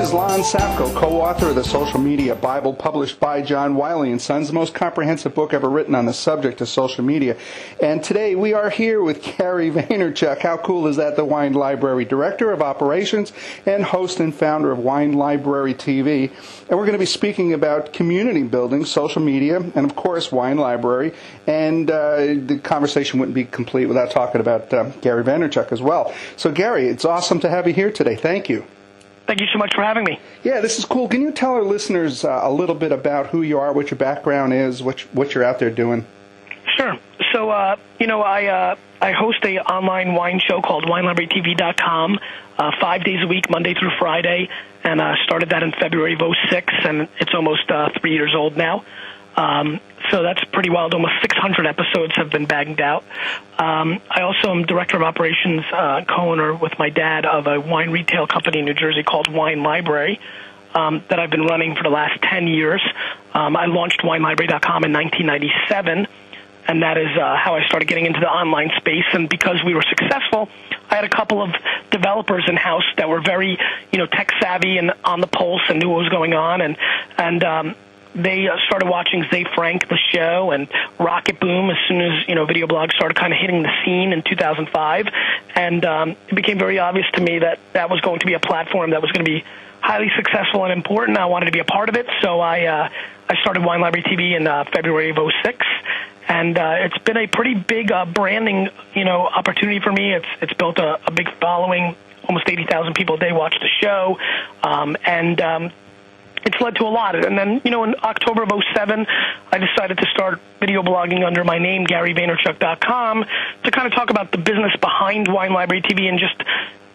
is Lon Safko, co-author of the Social Media Bible, published by John Wiley & Sons, the most comprehensive book ever written on the subject of social media. And today we are here with Gary Vaynerchuk. How cool is that? The Wine Library Director of Operations and host and founder of Wine Library TV. And we're going to be speaking about community building, social media, and of course Wine Library. And the conversation wouldn't be complete without talking about Gary Vaynerchuk as well. So Gary, it's awesome to have you here today. Thank you. Thank you so much for having me. Yeah, this is cool. Can you tell our listeners a little bit about who you are, what your background is, what you're out there doing? Sure. So, I host a online wine show called WineLibraryTV.com 5 days a week, Monday through Friday, and I started that in February of 2006, and it's almost 3 years old now. So that's pretty wild. Almost 600 episodes have been bagged out. I also am director of operations, co-owner with my dad of a wine retail company in New Jersey called Wine Library that I've been running for the last 10 years. I launched WineLibrary.com in 1997, and that is how I started getting into the online space. And because we were successful, I had a couple of developers in-house that were very, tech-savvy and on the pulse and knew what was going on, and they started watching Zay Frank, the show, and Rocket Boom as soon as, video blogs started kind of hitting the scene in 2005. And it became very obvious to me that that was going to be a platform that was going to be highly successful and important. I wanted to be a part of it, so I started Wine Library TV in February of 2006. And it's been a pretty big branding, opportunity for me. It's built a big following. Almost 80,000 people a day watch the show. It's led to a lot. And then, in October of 2007, I decided to start video blogging under my name, GaryVaynerchuk.com, to kind of talk about the business behind Wine Library TV and just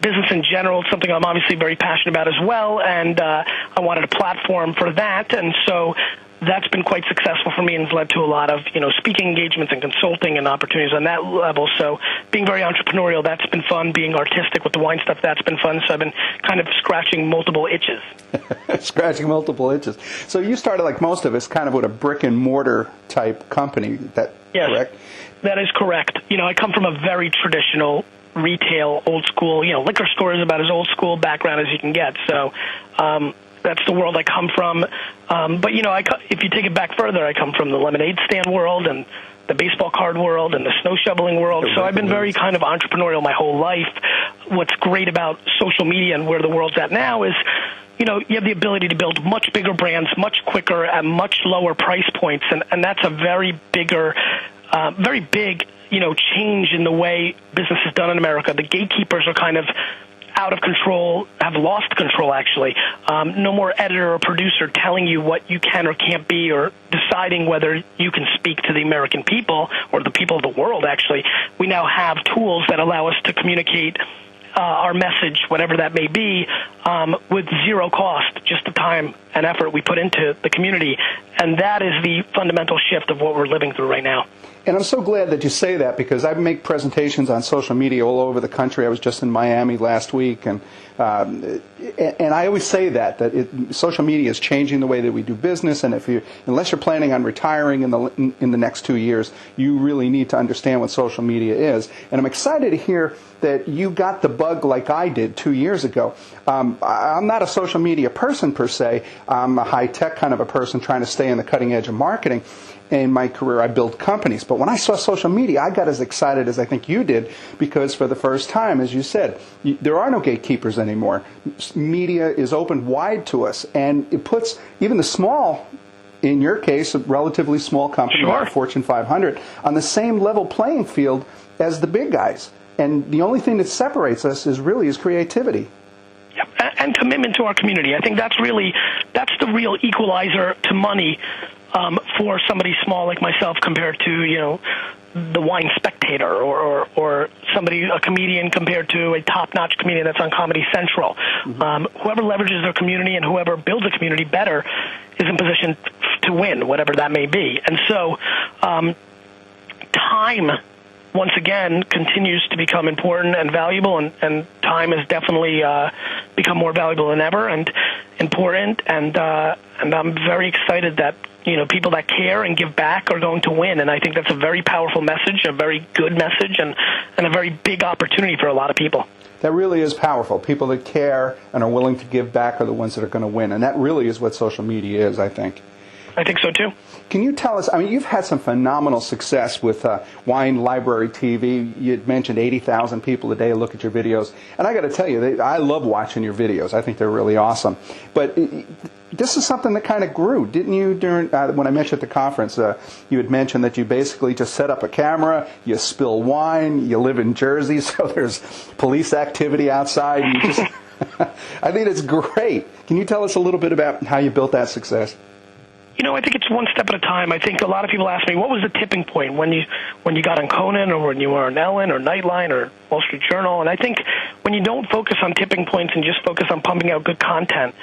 business in general. It's something I'm obviously very passionate about as well, and I wanted a platform for that. And so that's been quite successful for me and has led to a lot of, speaking engagements and consulting and opportunities on that level. So being very entrepreneurial, that's been fun. Being artistic with the wine stuff, that's been fun. So I've been kind of scratching multiple itches. Scratching multiple itches. So you started, like most of us, kind of with a brick-and-mortar type company. Yes, correct? That is correct. I come from a very traditional retail, old school, liquor store is about as old school background as you can get. So that's the world I come from. But, if you take it back further, I come from the lemonade stand world and the baseball card world and the snow shoveling world. So I've been very kind of entrepreneurial my whole life. What's great about social media and where the world's at now is, you have the ability to build much bigger brands much quicker at much lower price points. And that's a very big, change in the way business is done in America. The gatekeepers are kind of out of control, have lost control, actually. No more editor or producer telling you what you can or can't be or deciding whether you can speak to the American people or the people of the world, actually. We now have tools that allow us to communicate our message, whatever that may be, with zero cost, just the time and effort we put into the community. And that is the fundamental shift of what we're living through right now. And I'm so glad that you say that, because I make presentations on social media all over the country. I was just in Miami last week, and I always say that social media is changing the way that we do business. And unless you're planning on retiring in the next 2 years, you really need to understand what social media is. And I'm excited to hear that you got the bug like I did 2 years ago. I'm not a social media person per se. I'm a high-tech kind of a person trying to stay in the cutting edge of marketing. In my career, I built companies. But when I saw social media, I got as excited as I think you did, because for the first time, as you said, there are no gatekeepers anymore. Media is opened wide to us, and it puts even the small, in your case, a relatively small company, sure, like Fortune 500, on the same level playing field as the big guys. And the only thing that separates us is creativity. Yep. And commitment to our community. I think that's the real equalizer to money for somebody small like myself compared to, the Wine Spectator or somebody, a comedian compared to a top-notch comedian that's on Comedy Central. Mm-hmm. Whoever leverages their community and whoever builds a community better is in position to win, whatever that may be. And so time, once again, continues to become important and valuable, and time has definitely become more valuable than ever and important. And I'm very excited that people that care and give back are going to win. And I think that's a very powerful message, a very good message, and a very big opportunity for a lot of people. That really is powerful. People that care and are willing to give back are the ones that are going to win. And that really is what social media is, I think. I think so, too. Can you tell us, I mean, you've had some phenomenal success with Wine Library TV. You had mentioned 80,000 people a day look at your videos. And I got to tell you, I love watching your videos. I think they're really awesome. But this is something that kind of grew, didn't you, during when I mentioned at the conference? You had mentioned that you basically just set up a camera, you spill wine, you live in Jersey, so there's police activity outside. You just, I think it's great. Can you tell us a little bit about how you built that success? You know, I think it's one step at a time. I think a lot of people ask me, what was the tipping point when you got on Conan or when you were on Ellen or Nightline or Wall Street Journal? And I think when you don't focus on tipping points and just focus on pumping out good content,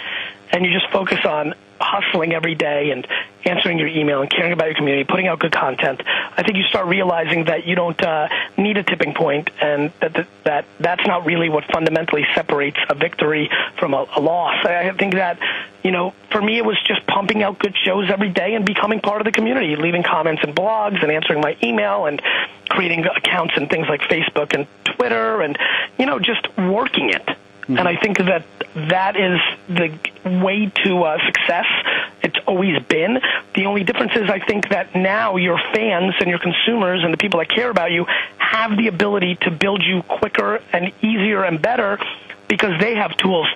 and you just focus on hustling every day and answering your email and caring about your community, putting out good content, I think you start realizing that you don't need a tipping point, and that's not really what fundamentally separates a victory from a loss. I think that, you know, for me it was just pumping out good shows every day and becoming part of the community, leaving comments and blogs and answering my email and creating accounts in things like Facebook and Twitter and, you know, just working it. Mm-hmm. And I think that is the way to success. It's always been. The only difference is I think that now your fans and your consumers and the people that care about you have the ability to build you quicker and easier and better because they have tools.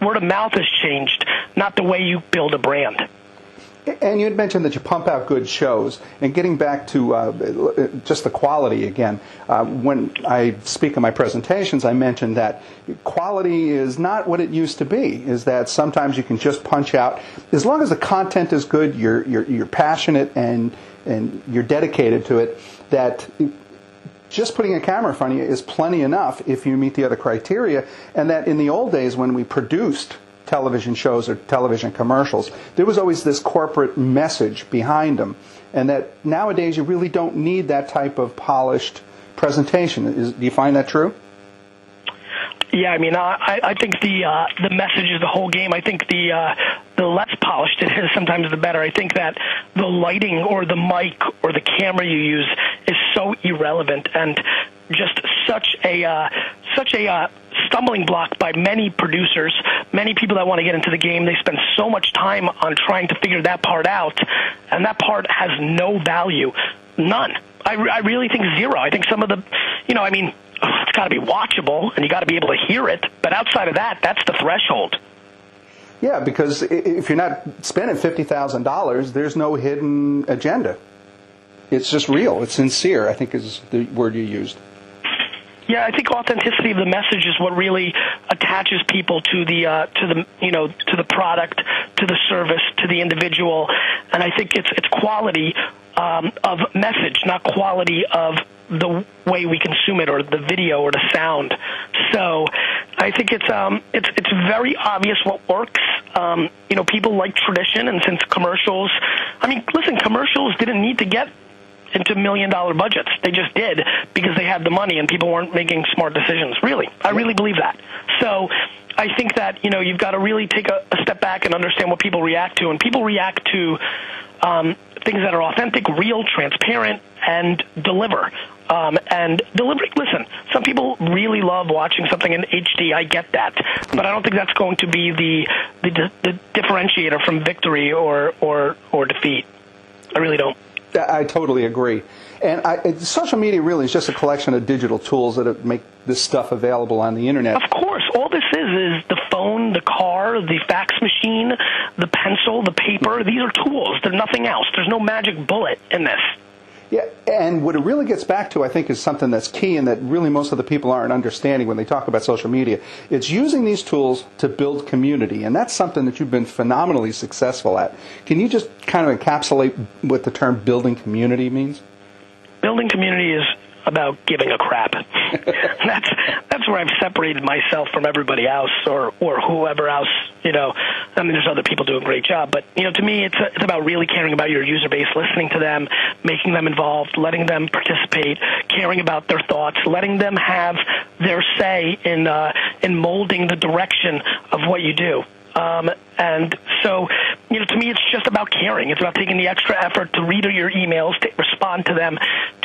Word of mouth has changed, not the way you build a brand. And you had mentioned that you pump out good shows. And getting back to just the quality again, when I speak in my presentations, I mentioned that quality is not what it used to be, is that sometimes you can just punch out. As long as the content is good, you're passionate and you're dedicated to it, that just putting a camera in front of you is plenty enough if you meet the other criteria. And that in the old days when we produced television shows or television commercials, there was always this corporate message behind them, and that nowadays you really don't need that type of polished presentation. Do you find that true? Yeah, I mean, I think the message is the whole game. I think the less polished it is, sometimes the better. I think that the lighting or the mic or the camera you use is so irrelevant and just such a stumbling block by many producers, many people that want to get into the game. They spend so much time on trying to figure that part out, and that part has no value, none. I really think zero. I think some of the, you know, I mean, it's got to be watchable, and you got to be able to hear it. But outside of that, that's the threshold. Yeah, because if you're not spending $50,000, there's no hidden agenda. It's just real. It's sincere, I think is the word you used. Yeah, I think authenticity of the message is what really attaches people to the product, to the service, to the individual, and I think it's quality of message, not quality of the way we consume it or the video or the sound. So I think it's very obvious what works. You know, people like tradition, and since commercials, I mean, listen, commercials didn't need to get into $1 million budgets. They just did because they had the money and people weren't making smart decisions. Really. I really believe that. So I think that, you know, you've got to really take a step back and understand what people react to. And people react to things that are authentic, real, transparent, and deliver. And delivering, listen, some people really love watching something in HD. I get that. But I don't think that's going to be the differentiator from victory or defeat. I really don't. I totally agree. And social media really is just a collection of digital tools that make this stuff available on the Internet. Of course. All this is the phone, the car, the fax machine, the pencil, the paper. These are tools. They're nothing else. There's no magic bullet in this. Yeah, and what it really gets back to, I think, is something that's key and that really most of the people aren't understanding when they talk about social media. It's using these tools to build community, and that's something that you've been phenomenally successful at. Can you just kind of encapsulate what the term building community means? Building community is about giving a crap. That's where I've separated myself from everybody else or whoever else, you know. I mean, there's other people doing a great job, but, you know, to me, it's about really caring about your user base, listening to them, making them involved, letting them participate, caring about their thoughts, letting them have their say in molding the direction of what you do. And so, you know, to me, it's just about caring. It's about taking the extra effort to read your emails, to respond to them,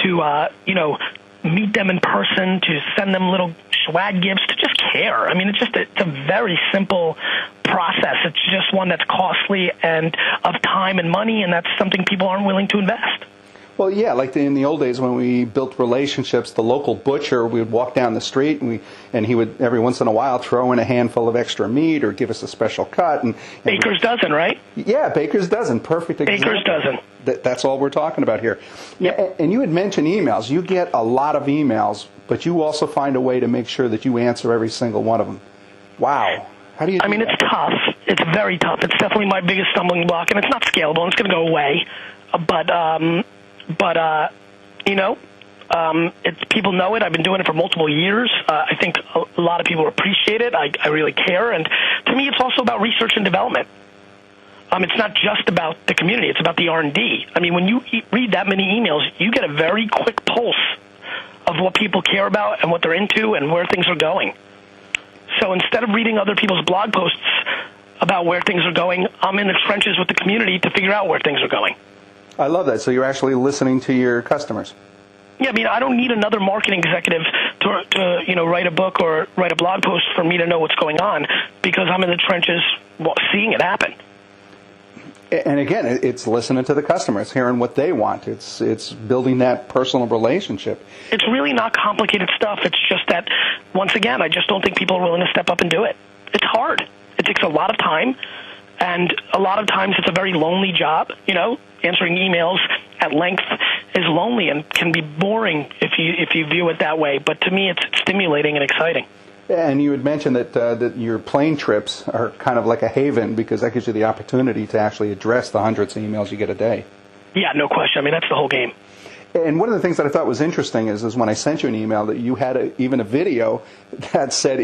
to, you know, meet them in person, to send them little swag gifts, to just care. I mean, it's a very simple process. It's just one that's costly and of time and money, and that's something people aren't willing to invest. Well, yeah, like in the old days when we built relationships, the local butcher, we would walk down the street and he would every once in a while throw in a handful of extra meat or give us a special cut. And Baker's dozen, right? Yeah, Baker's dozen. Perfect example. Baker's dozen. That's all we're talking about here. Yep. And you had mentioned emails. You get a lot of emails, but you also find a way to make sure that you answer every single one of them. Wow. How do you do that? It's tough. It's very tough. It's definitely my biggest stumbling block, and it's not scalable, and it's going to go away. It's people know it. I've been doing it for multiple years. I think a lot of people appreciate it. I really care. And to me, it's also about research and development. It's not just about the community. It's about the R&D. I mean, when you read that many emails, you get a very quick pulse of what people care about and what they're into and where things are going. So instead of reading other people's blog posts about where things are going, I'm in the trenches with the community to figure out where things are going. I love that. So you're actually listening to your customers. Yeah, I mean, I don't need another marketing executive to write a book or write a blog post for me to know what's going on, because I'm in the trenches seeing it happen. And again, it's listening to the customers, hearing what they want. It's building that personal relationship. It's really not complicated stuff. It's just that, once again, I just don't think people are willing to step up and do it. It's hard. It takes a lot of time, and a lot of times it's a very lonely job. Answering emails at length is lonely and can be boring if you view it that way. But to me, it's stimulating and exciting. And you had mentioned that your plane trips are kind of like a haven, because that gives you the opportunity to actually address the hundreds of emails you get a day. Yeah, no question. I mean, that's the whole game. And one of the things that I thought was interesting is when I sent you an email that you had even a video that said,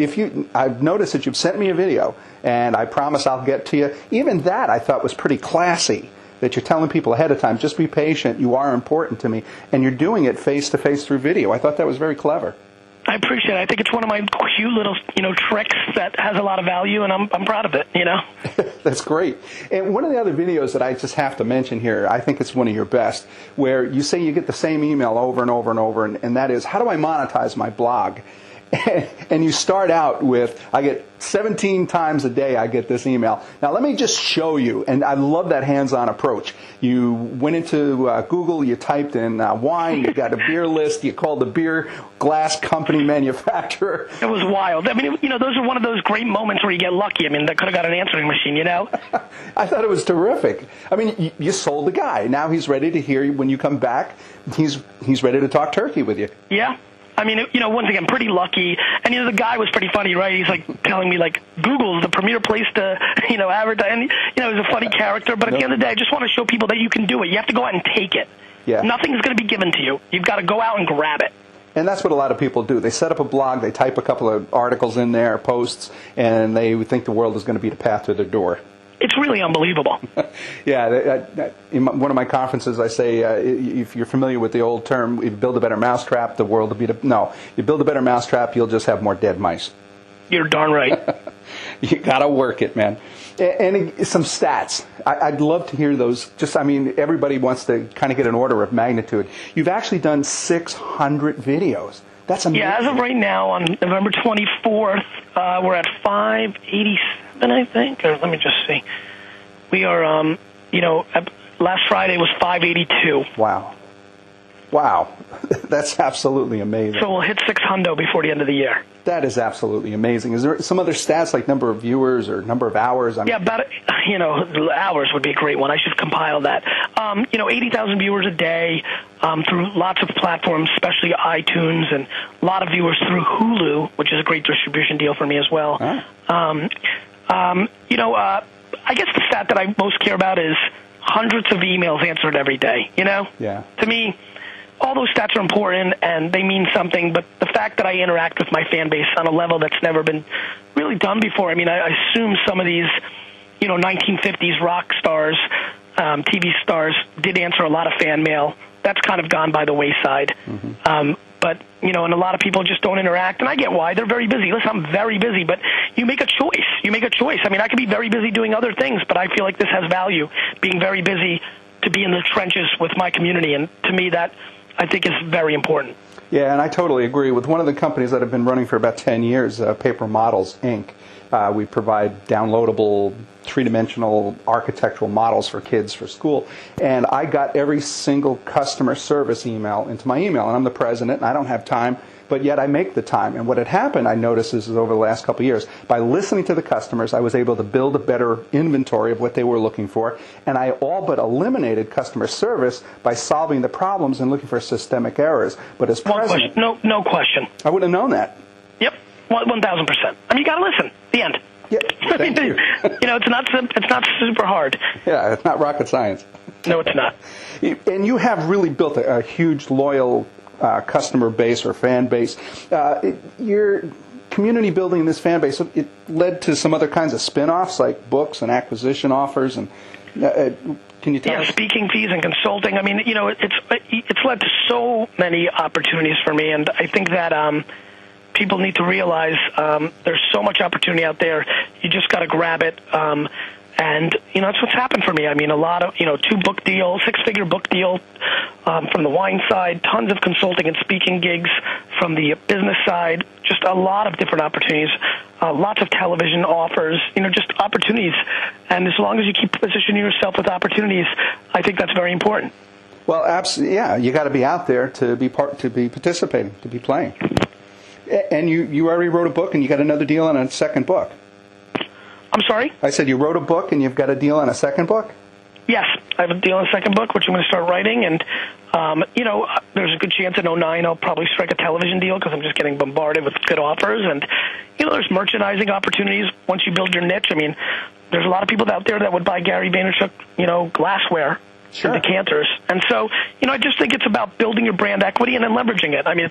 I've noticed that you've sent me a video, and I promise I'll get to you. Even that I thought was pretty classy, that you're telling people ahead of time, just be patient, you are important to me, and you're doing it face-to-face through video. I thought that was very clever. I appreciate it. I think it's one of my cute little, tricks that has a lot of value, and I'm proud of it, That's great. And one of the other videos that I just have to mention here, I think it's one of your best, where you say you get the same email over and over and over, and that is, how do I monetize my blog? And you start out with, I get 17 times a day I get this email. Now let me just show you, and I love that hands-on approach. You went into Google, you typed in wine, you got a beer list, you called the beer glass company manufacturer. It was wild. I mean, those are one of those great moments where you get lucky. I mean, that could have got an answering machine, I thought it was terrific. I mean, you sold the guy. Now he's ready to hear you when you come back. He's ready to talk turkey with you. Yeah. I mean, once again, pretty lucky. And, the guy was pretty funny, right? He's, telling me, Google's the premier place to, advertise. And, he's a funny character. But at the end of the day, I just want to show people that you can do it. You have to go out and take it. Yeah. Nothing's going to be given to you. You've got to go out and grab it. And that's what a lot of people do. They set up a blog, they type a couple of articles in there, posts, and they think the world is going to be the path to their door. It's really unbelievable. Yeah, in one of my conferences, I say, if you're familiar with the old term, if you build a better mousetrap, the world will be no. You build a better mousetrap, you'll just have more dead mice. You're darn right. You got to work it, man. And some stats. I'd love to hear those. Everybody wants to kind of get an order of magnitude. You've actually done 600 videos. That's amazing. Yeah, as of right now, on November 24th, we're at 587, I think. Or let me just see. We are, last Friday was 582. Wow. That's absolutely amazing. So we'll hit 600 before the end of the year. That is absolutely amazing. Is there some other stats, like number of viewers or number of hours? About, hours would be a great one. I should compile that. 80,000 viewers a day through lots of platforms, especially iTunes, and a lot of viewers through Hulu, which is a great distribution deal for me as well. Huh? I guess the stat that I most care about is hundreds of emails answered every day, Yeah. To me, all those stats are important and they mean something, but the fact that I interact with my fan base on a level that's never been really done before. I assume some of these, 1950s rock stars, TV stars did answer a lot of fan mail. That's kind of gone by the wayside. Mm-hmm. But, and a lot of people just don't interact, and I get why. They're very busy. Listen, I'm very busy, but you make a choice. I could be very busy doing other things, but I feel like this has value, being very busy to be in the trenches with my community, and to me that, I think, is very important. Yeah, and I totally agree with one of the companies that have been running for about 10 years, Paper Models, Inc. We provide downloadable, three-dimensional architectural models for kids for school. And I got every single customer service email into my email. And I'm the president, and I don't have time, but yet I make the time. And what had happened, I noticed, is over the last couple of years, by listening to the customers, I was able to build a better inventory of what they were looking for. And I all but eliminated customer service by solving the problems and looking for systemic errors. But as president... No question. I would have known that. Yep, 1,000%. I mean, you got to listen. The end. Yeah, thank you. It's not super hard. Yeah, it's not rocket science. No, it's not. And you have really built a huge, loyal customer base or fan base. Your community building this fan base, it led to some other kinds of spin-offs, like books and acquisition offers. And can you tell us? Speaking fees and consulting. I mean, it's led to so many opportunities for me, and I think that people need to realize there's so much opportunity out there. You just got to grab it. And, that's what's happened for me. I mean, a lot of, 2-book deal, 6-figure book deal from the wine side, tons of consulting and speaking gigs from the business side, just a lot of different opportunities, lots of television offers, just opportunities. And as long as you keep positioning yourself with opportunities, I think that's very important. Well, absolutely, yeah. You got to be out there to be participating, to be playing. And you already wrote a book, and you got another deal on a second book. I'm sorry? I said you wrote a book, and you've got a deal on a second book? Yes, I have a deal on a second book, which I'm going to start writing. And, there's a good chance in 2009 I'll probably strike a television deal because I'm just getting bombarded with good offers. And, there's merchandising opportunities once you build your niche. I mean, there's a lot of people out there that would buy Gary Vaynerchuk, glassware. Sure. And decanters. And so, I just think it's about building your brand equity and then leveraging it. I mean,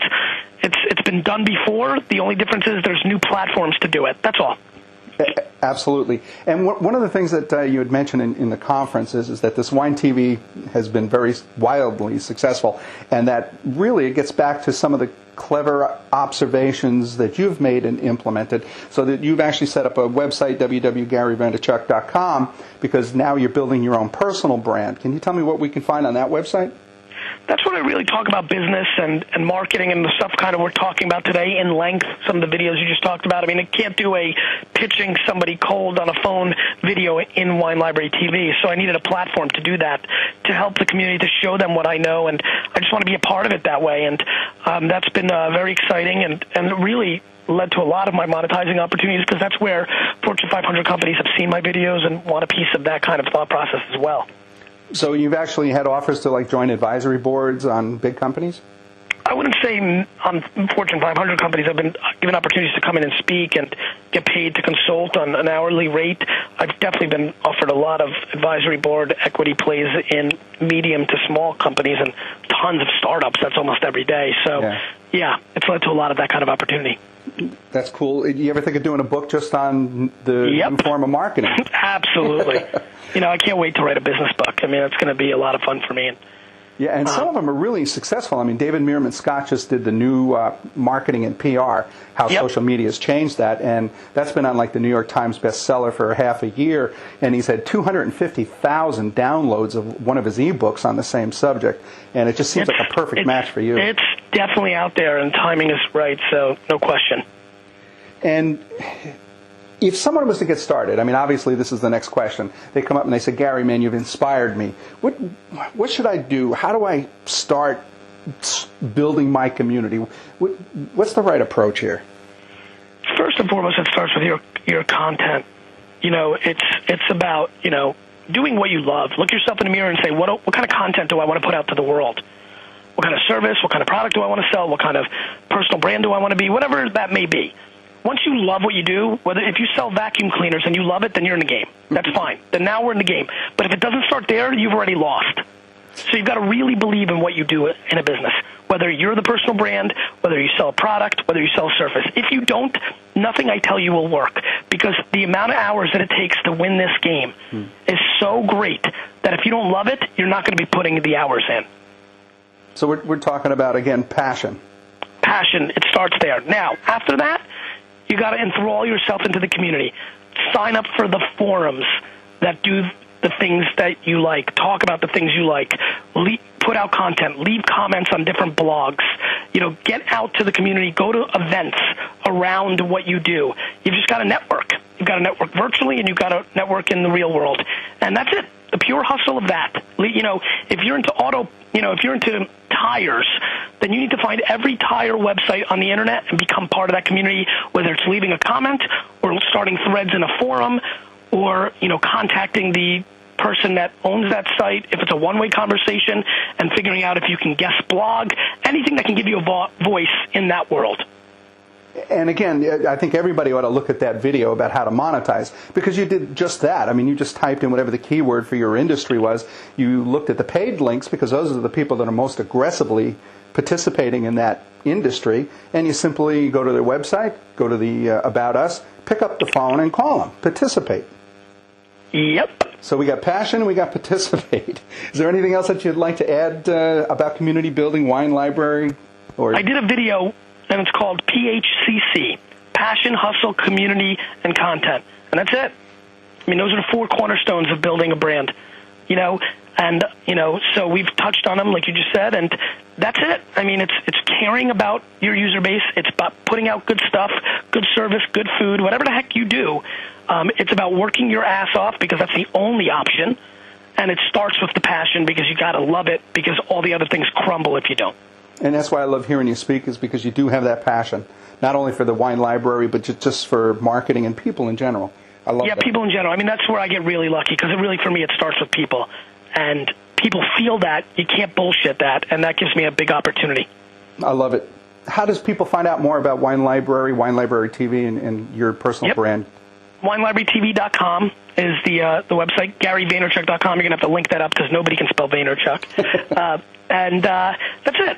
it's been done before. The only difference is there's new platforms to do it. That's all. Absolutely. And one of the things that you had mentioned in the conference is that this wine TV has been very wildly successful, and that really it gets back to some of the clever observations that you've made and implemented, so that you've actually set up a website, www.garyvaynerchuk.com, because now you're building your own personal brand. Can you tell me what we can find on that website? That's when I really talk about business and marketing and the stuff kind of we're talking about today in length, some of the videos you just talked about. I mean, I can't do a pitching somebody cold on a phone video in Wine Library TV, so I needed a platform to do that, to help the community, to show them what I know, and I just want to be a part of it that way. And that's been very exciting and really led to a lot of my monetizing opportunities, because that's where Fortune 500 companies have seen my videos and want a piece of that kind of thought process as well. So you've actually had offers to join advisory boards on big companies? I wouldn't say on Fortune 500 companies. I've been given opportunities to come in and speak and get paid to consult on an hourly rate. I've definitely been offered a lot of advisory board equity plays in medium to small companies and tons of startups. That's almost every day. So, yeah, it's led to a lot of that kind of opportunity. That's cool. You ever think of doing a book just on the form of marketing? Absolutely. I can't wait to write a business book. I mean, it's going to be a lot of fun for me. Yeah, and some of them are really successful. I mean, David Meerman Scott just did the new marketing and PR, how social media has changed that, and that's been on the New York Times bestseller for half a year, and he's had 250,000 downloads of one of his ebooks on the same subject, and it just seems like a perfect match for you. It's definitely out there, and timing is right, so no question. And if someone was to get started, I mean, obviously this is the next question. They come up and they say, Gary, man, you've inspired me. What should I do? How do I start building my community? What's the right approach here? First and foremost, it starts with your content. It's about, doing what you love. Look yourself in the mirror and say, what kind of content do I want to put out to the world? What kind of service, what kind of product do I want to sell? What kind of personal brand do I want to be? Whatever that may be. Once you love what you do, if you sell vacuum cleaners and you love it, then you're in the game. That's fine. Then now we're in the game. But if it doesn't start there, you've already lost. So you've got to really believe in what you do in a business, whether you're the personal brand, whether you sell a product, whether you sell a service. If you don't, nothing I tell you will work, because the amount of hours that it takes to win this game is so great that if you don't love it, you're not going to be putting the hours in. So we're talking about, again, passion. Passion. It starts there. Now, after that, you got to enthrall yourself into the community. Sign up for the forums that do the things that you like. Talk about the things you like. Put out content. Leave comments on different blogs. get out to the community, go to events around what you do. You've just got to network. You've got to network virtually, and you've got to network in the real world. And that's it. The pure hustle of that. If you're into if you're into tires, then you need to find every tire website on the internet and become part of that community, whether it's leaving a comment or starting threads in a forum or, contacting the person that owns that site, if it's a one-way conversation, and figuring out if you can guest blog, anything that can give you a voice in that world. And again, I think everybody ought to look at that video about how to monetize, because you did just that. I mean, you just typed in whatever the keyword for your industry was. You looked at the paid links, because those are the people that are most aggressively participating in that industry, and you simply go to their website, go to the About Us, pick up the phone and call them, participate. Yep. So we got passion and we got participate. Is there anything else that you'd like to add about community building, wine library? I did a video, and it's called PHCC, Passion, Hustle, Community, and Content. And that's it. I mean, those are the 4 cornerstones of building a brand, so we've touched on them, like you just said, and that's it. I mean, it's caring about your user base. It's about putting out good stuff, good service, good food, whatever the heck you do. It's about working your ass off, because that's the only option, and it starts with the passion, because you got to love it, because all the other things crumble if you don't. And that's why I love hearing you speak, is because you do have that passion, not only for the wine library, but just for marketing and people in general. I love that. Yeah, people in general. I mean, that's where I get really lucky, because for me, it starts with people. And people feel that. You can't bullshit that, and that gives me a big opportunity. I love it. How does people find out more about Wine Library TV, and your personal brand? WineLibraryTV.com is the website. GaryVaynerchuk.com. You're going to have to link that up, because nobody can spell Vaynerchuk. And that's it.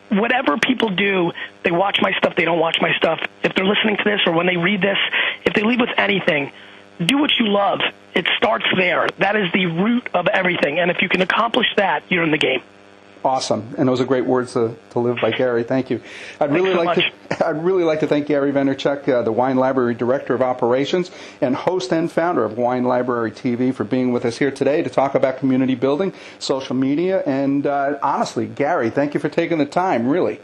Whatever people do, they watch my stuff, they don't watch my stuff. If they're listening to this, or when they read this, if they leave with anything, do what you love. It starts there. That is the root of everything. And if you can accomplish that, you're in the game. Awesome. And those are great words to live by, Gary. Thank you. I'd really like to thank Gary Vaynerchuk, the Wine Library Director of Operations and host and founder of Wine Library TV, for being with us here today to talk about community building, social media, and honestly, Gary, thank you for taking the time, really.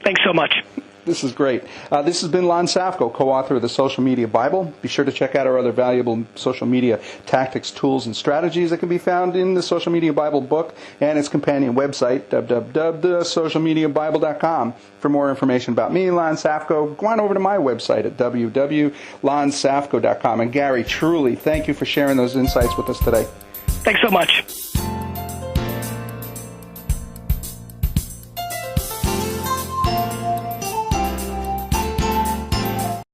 Thanks so much. This is great. This has been Lon Safko, co-author of the Social Media Bible. Be sure to check out our other valuable social media tactics, tools, and strategies that can be found in the Social Media Bible book and its companion website, www.thesocialmediabible.com. For more information about me, Lon Safko, go on over to my website at www.lonsafko.com. And Gary, truly, thank you for sharing those insights with us today. Thanks so much.